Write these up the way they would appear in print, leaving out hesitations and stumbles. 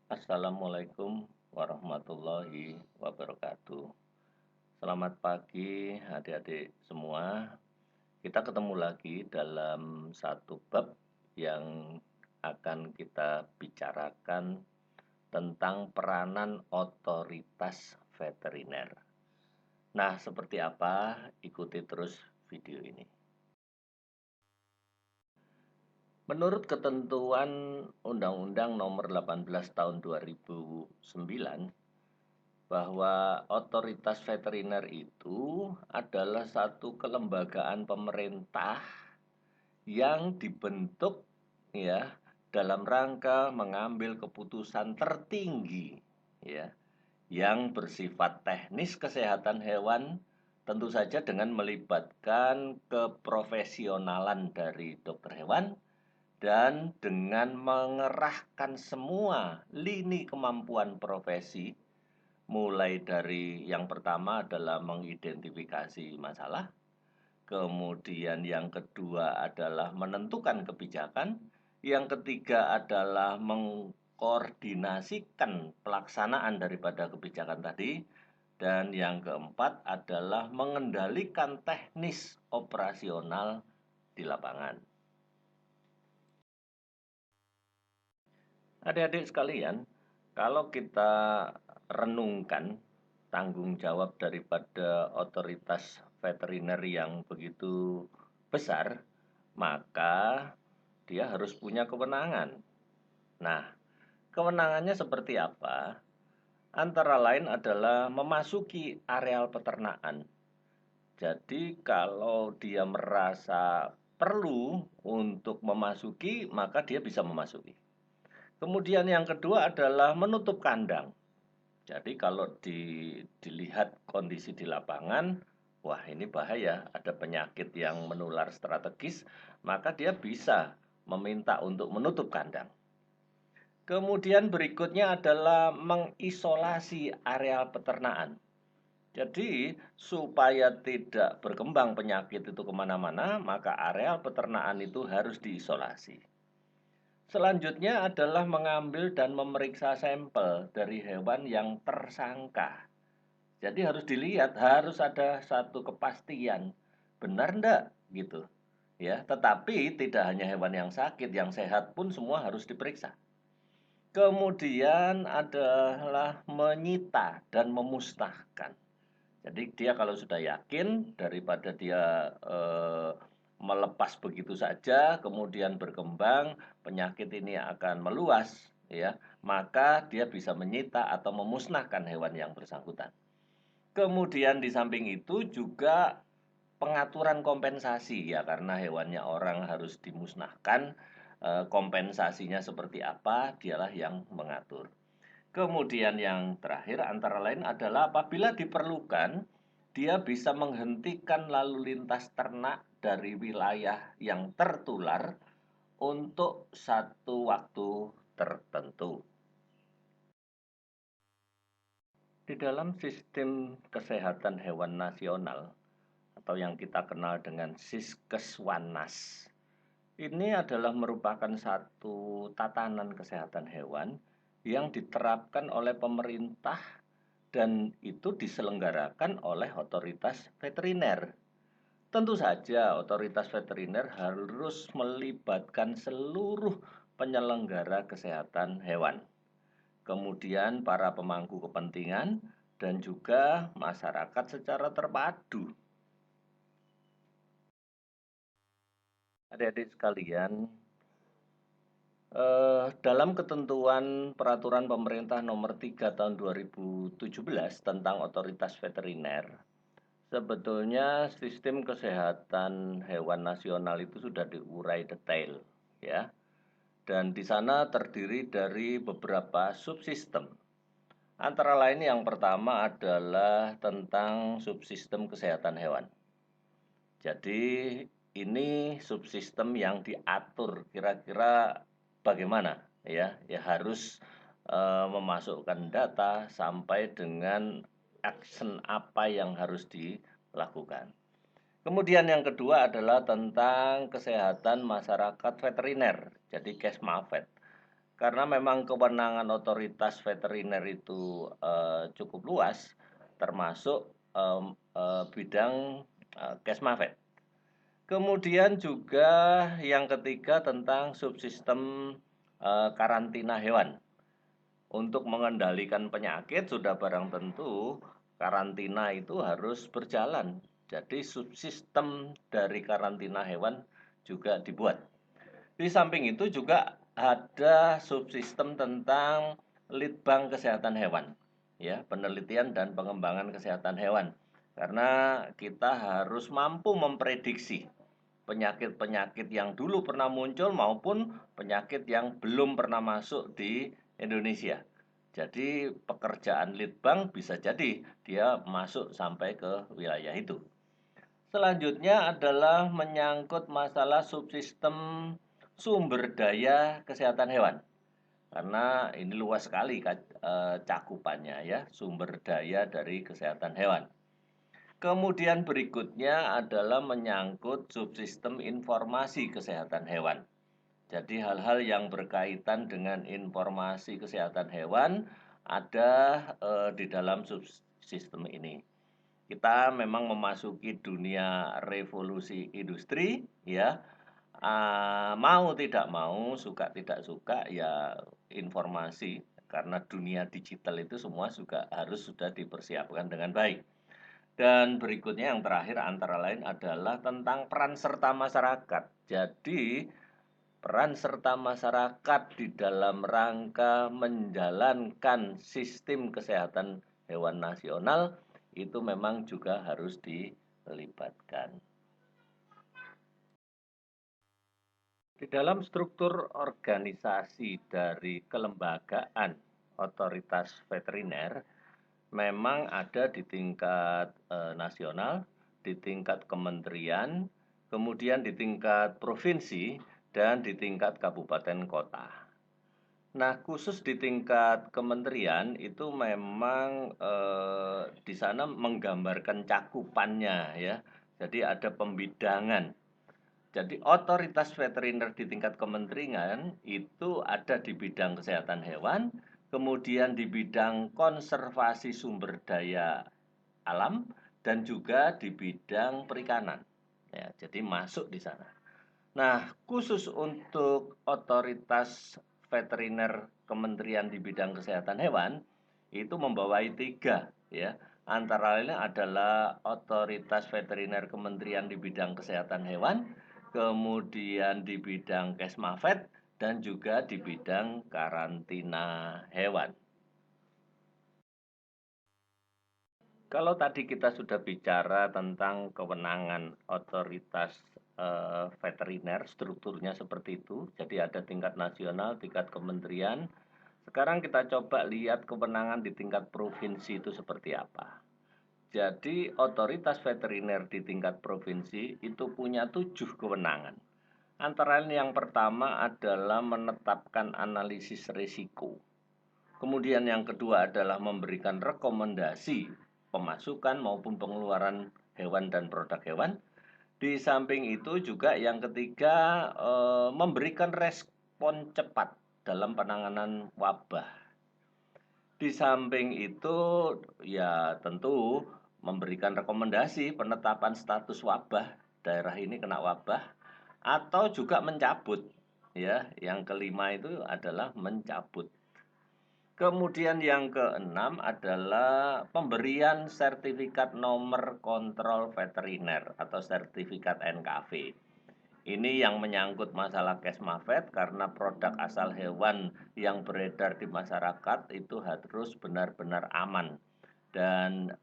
Assalamualaikum warahmatullahi wabarakatuh. Selamat pagi adik-adik semua. Kita ketemu lagi dalam satu bab yang akan kita bicarakan tentang peranan otoritas veteriner. Nah, seperti apa? Ikuti terus video ini. Menurut ketentuan Undang-Undang Nomor 18 Tahun 2009, bahwa otoritas veteriner itu adalah satu kelembagaan pemerintah yang dibentuk ya dalam rangka mengambil keputusan tertinggi ya yang bersifat teknis kesehatan hewan, tentu saja dengan melibatkan keprofesionalan dari dokter hewan dan dengan mengerahkan semua lini kemampuan profesi, mulai dari yang pertama adalah mengidentifikasi masalah, kemudian yang kedua adalah menentukan kebijakan, yang ketiga adalah mengkoordinasikan pelaksanaan daripada kebijakan tadi, dan yang keempat adalah mengendalikan teknis operasional di lapangan. Adik-adik sekalian, kalau kita renungkan tanggung jawab daripada otoritas veteriner yang begitu besar, maka dia harus punya kewenangan. Nah, kewenangannya seperti apa? Antara lain adalah memasuki areal peternakan. Jadi kalau dia merasa perlu untuk memasuki, maka dia bisa memasuki. Kemudian yang kedua adalah menutup kandang. Jadi kalau dilihat kondisi di lapangan, wah ini bahaya, ada penyakit yang menular strategis, maka dia bisa meminta untuk menutup kandang. Kemudian berikutnya adalah mengisolasi areal peternakan. Jadi supaya tidak berkembang penyakit itu kemana-mana, maka areal peternakan itu harus diisolasi. Selanjutnya adalah mengambil dan memeriksa sampel dari hewan yang tersangka. Jadi harus dilihat, harus ada satu kepastian, benar enggak gitu. Ya, tetapi tidak hanya hewan yang sakit, yang sehat pun semua harus diperiksa. Kemudian adalah menyita dan memusnahkan. Jadi dia kalau sudah yakin daripada dia melepas begitu saja, kemudian berkembang, penyakit ini akan meluas, ya, maka dia bisa menyita atau memusnahkan hewan yang bersangkutan. Kemudian di samping itu juga pengaturan kompensasi ya, karena hewannya orang harus dimusnahkan, kompensasinya seperti apa, dialah yang mengatur. Kemudian yang terakhir antara lain adalah apabila diperlukan, dia bisa menghentikan lalu lintas ternak dari wilayah yang tertular untuk satu waktu tertentu. Di dalam sistem kesehatan hewan nasional atau yang kita kenal dengan Siskeswanas, ini adalah merupakan satu tatanan kesehatan hewan yang diterapkan oleh pemerintah dan itu diselenggarakan oleh otoritas veteriner. Tentu saja otoritas veteriner harus melibatkan seluruh penyelenggara kesehatan hewan, kemudian para pemangku kepentingan, dan juga masyarakat secara terpadu. Adik-adik sekalian, dalam ketentuan peraturan pemerintah nomor 3 tahun 2017 tentang otoritas veteriner, sebetulnya sistem kesehatan hewan nasional itu sudah diurai detail, ya. Dan di sana terdiri dari beberapa subsistem. Antara lain yang pertama adalah tentang subsistem kesehatan hewan. Jadi ini subsistem yang diatur kira-kira bagaimana ya, ya harus memasukkan data sampai dengan action apa yang harus dilakukan. Kemudian yang kedua adalah tentang kesehatan masyarakat veteriner, jadi Kesmafet. karena memang kewenangan otoritas veteriner itu cukup luas, termasuk bidang Kesmafet. Kemudian juga yang ketiga tentang subsistem karantina hewan. Untuk mengendalikan penyakit sudah barang tentu karantina itu harus berjalan. Jadi subsistem dari karantina hewan juga dibuat. Di samping itu juga ada subsistem tentang litbang kesehatan hewan, ya, penelitian dan pengembangan kesehatan hewan. Karena kita harus mampu memprediksi penyakit-penyakit yang dulu pernah muncul maupun penyakit yang belum pernah masuk di Indonesia. Jadi pekerjaan litbang bisa jadi dia masuk sampai ke wilayah itu. Selanjutnya adalah menyangkut masalah subsistem sumber daya kesehatan hewan. Karena ini luas sekali cakupannya ya, sumber daya dari kesehatan hewan. Kemudian berikutnya adalah menyangkut subsistem informasi kesehatan hewan. Jadi hal-hal yang berkaitan dengan informasi kesehatan hewan ada di dalam subsistem ini. Kita memang memasuki dunia revolusi industri, ya. Mau tidak mau, suka tidak suka, ya informasi karena dunia digital itu semua juga harus sudah dipersiapkan dengan baik. Dan berikutnya yang terakhir antara lain adalah tentang peran serta masyarakat. Jadi peran serta masyarakat di dalam rangka menjalankan sistem kesehatan hewan nasional itu memang juga harus dilibatkan. Di dalam struktur organisasi dari kelembagaan otoritas veteriner memang ada di tingkat nasional, di tingkat kementerian, kemudian di tingkat provinsi, dan di tingkat kabupaten kota. Nah, khusus di tingkat kementerian itu memang di sana menggambarkan cakupannya ya. Jadi ada pembidangan. Jadi otoritas veteriner di tingkat kementerian itu ada di bidang kesehatan hewan, kemudian di bidang konservasi sumber daya alam, dan juga di bidang perikanan. Ya, jadi masuk di sana. Nah, khusus untuk otoritas veteriner kementerian di bidang kesehatan hewan itu membawahi 3 ya. Antara lain adalah otoritas veteriner kementerian di bidang kesehatan hewan, kemudian di bidang Kesmafet, dan juga di bidang karantina hewan. Kalau tadi kita sudah bicara tentang kewenangan otoritas veteriner, strukturnya seperti itu. Jadi ada tingkat nasional, tingkat kementerian. Sekarang kita coba lihat kewenangan di tingkat provinsi itu seperti apa. Jadi otoritas veteriner di tingkat provinsi itu punya 7 kewenangan. Antara lain yang pertama adalah menetapkan analisis risiko. Kemudian yang kedua adalah memberikan rekomendasi pemasukan maupun pengeluaran hewan dan produk hewan. Di samping itu juga yang ketiga memberikan respon cepat dalam penanganan wabah. Di samping itu ya tentu memberikan rekomendasi penetapan status wabah, daerah ini kena wabah, atau juga mencabut. Ya, yang kelima itu adalah mencabut. Kemudian yang keenam adalah pemberian sertifikat nomor kontrol veteriner atau sertifikat NKV. Ini yang menyangkut masalah Kesmafet karena produk asal hewan yang beredar di masyarakat itu harus benar-benar aman dan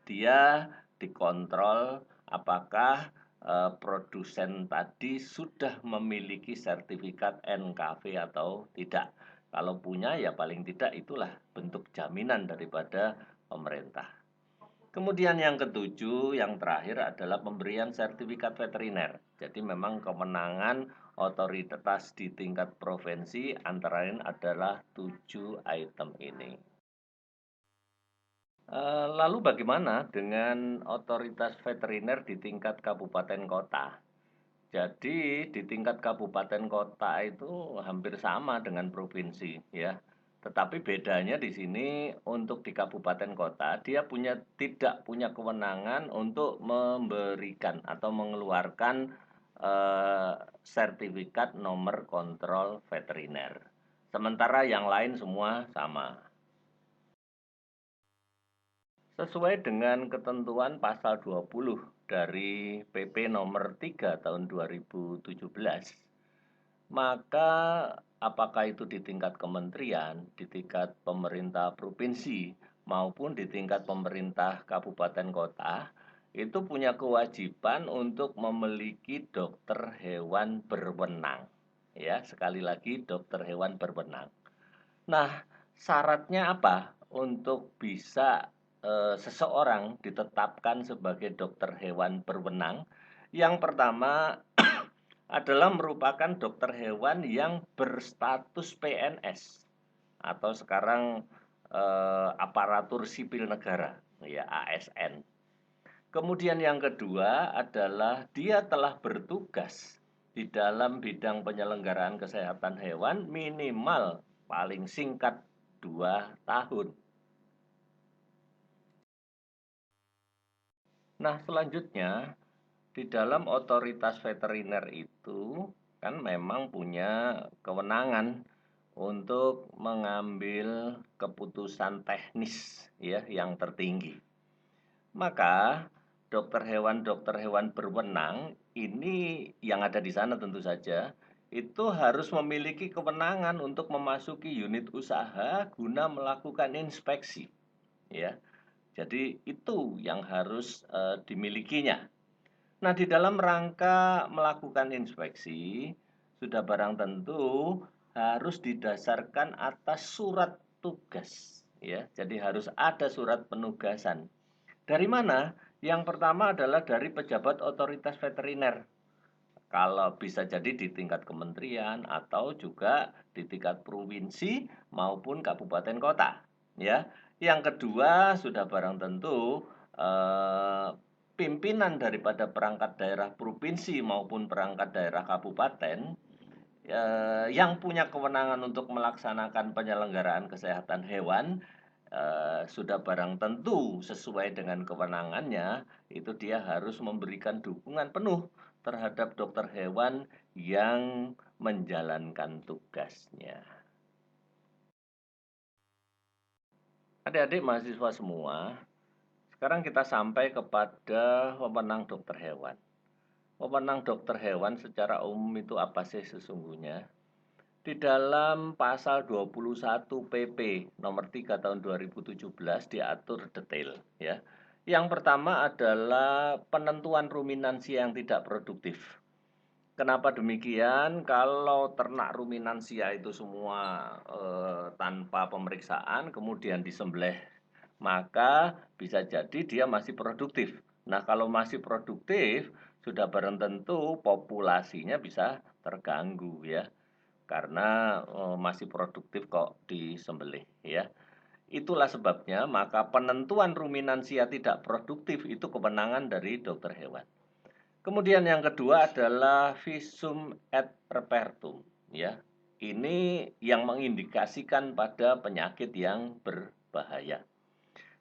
dia dikontrol apakah produsen tadi sudah memiliki sertifikat NKV atau tidak. Kalau punya ya paling tidak itulah bentuk jaminan daripada pemerintah. Kemudian yang ketujuh, yang terakhir adalah pemberian sertifikat veteriner. Jadi memang kewenangan otoritas di tingkat provinsi antara lain adalah 7 item ini. Lalu bagaimana dengan otoritas veteriner di tingkat kabupaten kota? Jadi di tingkat kabupaten kota itu hampir sama dengan provinsi ya. Tetapi bedanya di sini untuk di kabupaten kota dia tidak punya kewenangan untuk memberikan atau mengeluarkan sertifikat nomor kontrol veteriner. Sementara yang lain semua sama. Sesuai dengan ketentuan pasal 20 dari PP nomor 3 tahun 2017, maka apakah itu di tingkat kementerian, di tingkat pemerintah provinsi, maupun di tingkat pemerintah kabupaten kota, itu punya kewajiban untuk memiliki dokter hewan berwenang. Ya, sekali lagi dokter hewan berwenang. Nah, syaratnya apa untuk bisa seseorang ditetapkan sebagai dokter hewan berwenang? Yang pertama adalah merupakan dokter hewan yang berstatus PNS atau sekarang aparatur sipil negara, ya ASN. Kemudian yang kedua adalah dia telah bertugas di dalam bidang penyelenggaraan kesehatan hewan minimal paling singkat 2 tahun. Nah, selanjutnya di dalam otoritas veteriner itu kan memang punya kewenangan untuk mengambil keputusan teknis ya yang tertinggi. Maka dokter hewan berwenang ini yang ada di sana tentu saja itu harus memiliki kewenangan untuk memasuki unit usaha guna melakukan inspeksi ya. Jadi itu yang harus dimilikinya. Nah, di dalam rangka melakukan inspeksi sudah barang tentu harus didasarkan atas surat tugas ya. Jadi harus ada surat penugasan. Dari mana? Yang pertama adalah dari pejabat otoritas veteriner. Kalau bisa jadi di tingkat kementerian atau juga di tingkat provinsi maupun kabupaten kota, ya. Yang kedua sudah barang tentu pimpinan daripada perangkat daerah provinsi maupun perangkat daerah kabupaten yang punya kewenangan untuk melaksanakan penyelenggaraan kesehatan hewan sudah barang tentu sesuai dengan kewenangannya, itu dia harus memberikan dukungan penuh terhadap dokter hewan yang menjalankan tugasnya. Adik-adik mahasiswa semua, sekarang kita sampai kepada wewenang dokter hewan. Wewenang dokter hewan secara umum itu apa sih sesungguhnya? Di dalam pasal 21 PP nomor 3 tahun 2017 diatur detail ya. Yang pertama adalah penentuan ruminansia yang tidak produktif. Kenapa demikian? Kalau ternak ruminansia itu semua tanpa pemeriksaan kemudian disembelih, maka bisa jadi dia masih produktif. Nah, kalau masih produktif, sudah barang tentu populasinya bisa terganggu ya. Karena masih produktif kok disembelih ya. Itulah sebabnya maka penentuan ruminansia tidak produktif itu kewenangan dari dokter hewan. Kemudian yang kedua adalah visum et repertum ya. Ini yang mengindikasikan pada penyakit yang berbahaya.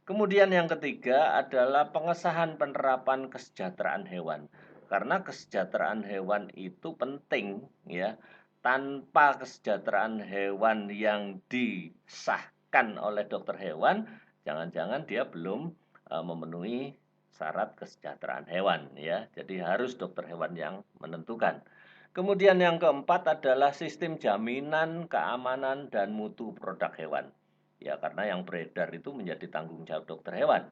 Kemudian yang ketiga adalah pengesahan penerapan kesejahteraan hewan. Karena kesejahteraan hewan itu penting ya. Tanpa kesejahteraan hewan yang disahkan oleh dokter hewan, jangan-jangan dia belum memenuhi syarat kesejahteraan hewan ya. Jadi harus dokter hewan yang menentukan. Kemudian yang keempat adalah sistem jaminan keamanan dan mutu produk hewan. Ya, karena yang beredar itu menjadi tanggung jawab dokter hewan.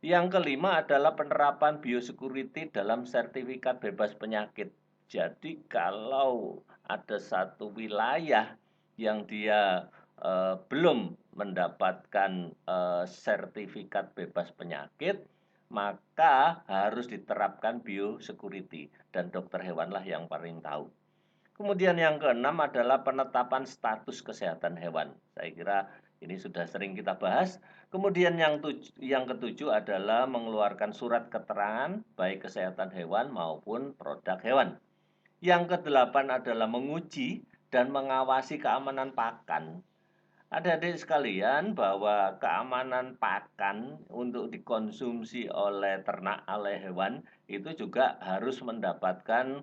Yang kelima adalah penerapan biosecurity dalam sertifikat bebas penyakit. Jadi kalau ada satu wilayah yang dia belum mendapatkan sertifikat bebas penyakit, maka harus diterapkan biosecurity dan dokter hewanlah yang paling tahu. Kemudian yang keenam adalah penetapan status kesehatan hewan. Saya kira ini sudah sering kita bahas. Kemudian yang ketujuh adalah mengeluarkan surat keterangan baik kesehatan hewan maupun produk hewan. Yang kedelapan adalah menguji dan mengawasi keamanan pakan. Adik-adik sekalian, bahwa keamanan pakan untuk dikonsumsi oleh ternak, oleh hewan, itu juga harus mendapatkan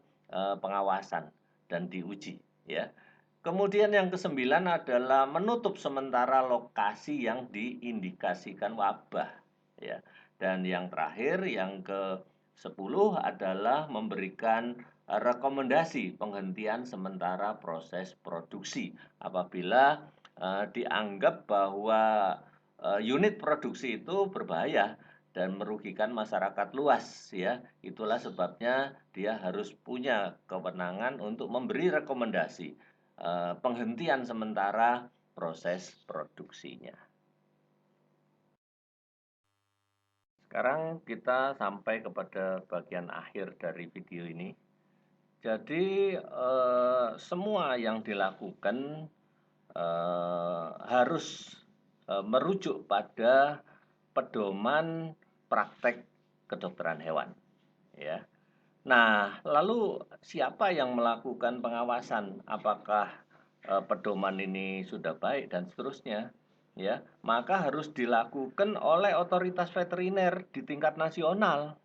pengawasan dan diuji, ya. Kemudian yang kesembilan adalah menutup sementara lokasi yang diindikasikan wabah, ya. Dan yang terakhir, yang ke-10 adalah memberikan rekomendasi penghentian sementara proses produksi apabila dianggap bahwa unit produksi itu berbahaya dan merugikan masyarakat luas, ya. Itulah sebabnya dia harus punya kewenangan untuk memberi rekomendasi penghentian sementara proses produksinya. Sekarang kita sampai kepada bagian akhir dari video ini. Jadi semua yang dilakukan harus merujuk pada pedoman praktek kedokteran hewan, ya. Nah, lalu siapa yang melakukan pengawasan? Apakah pedoman ini sudah baik dan seterusnya? Ya, maka harus dilakukan oleh otoritas veteriner di tingkat nasional.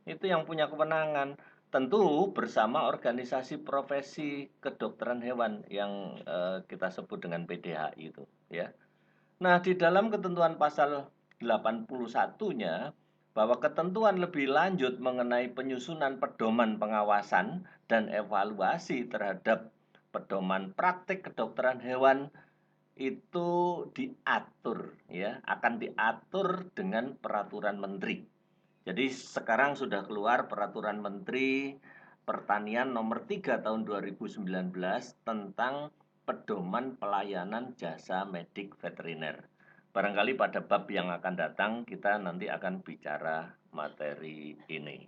Itu yang punya kewenangan. Tentu bersama organisasi profesi kedokteran hewan yang kita sebut dengan PDHI itu, ya. Nah, di dalam ketentuan pasal 81-nya bahwa ketentuan lebih lanjut mengenai penyusunan pedoman pengawasan dan evaluasi terhadap pedoman praktik kedokteran hewan itu diatur, ya, akan diatur dengan peraturan menteri. Jadi sekarang sudah keluar peraturan Menteri Pertanian nomor 3 tahun 2019 tentang pedoman pelayanan jasa medik veteriner. Barangkali pada bab yang akan datang kita nanti akan bicara materi ini.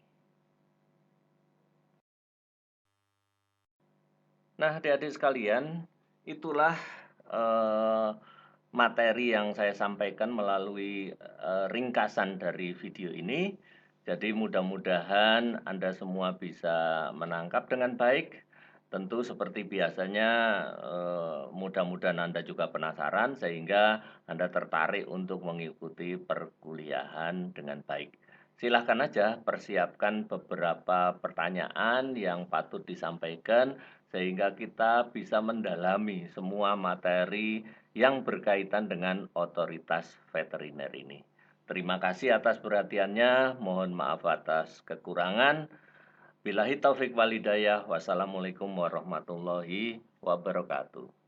Nah, adik-adik sekalian, itulah materi yang saya sampaikan melalui ringkasan dari video ini. Jadi mudah-mudahan Anda semua bisa menangkap dengan baik. Tentu seperti biasanya mudah-mudahan Anda juga penasaran sehingga Anda tertarik untuk mengikuti perkuliahan dengan baik. Silahkan aja persiapkan beberapa pertanyaan yang patut disampaikan sehingga kita bisa mendalami semua materi yang berkaitan dengan otoritas veteriner ini. Terima kasih atas perhatiannya, mohon maaf atas kekurangan. Billahi taufik walhidayah. Wassalamualaikum warahmatullahi wabarakatuh.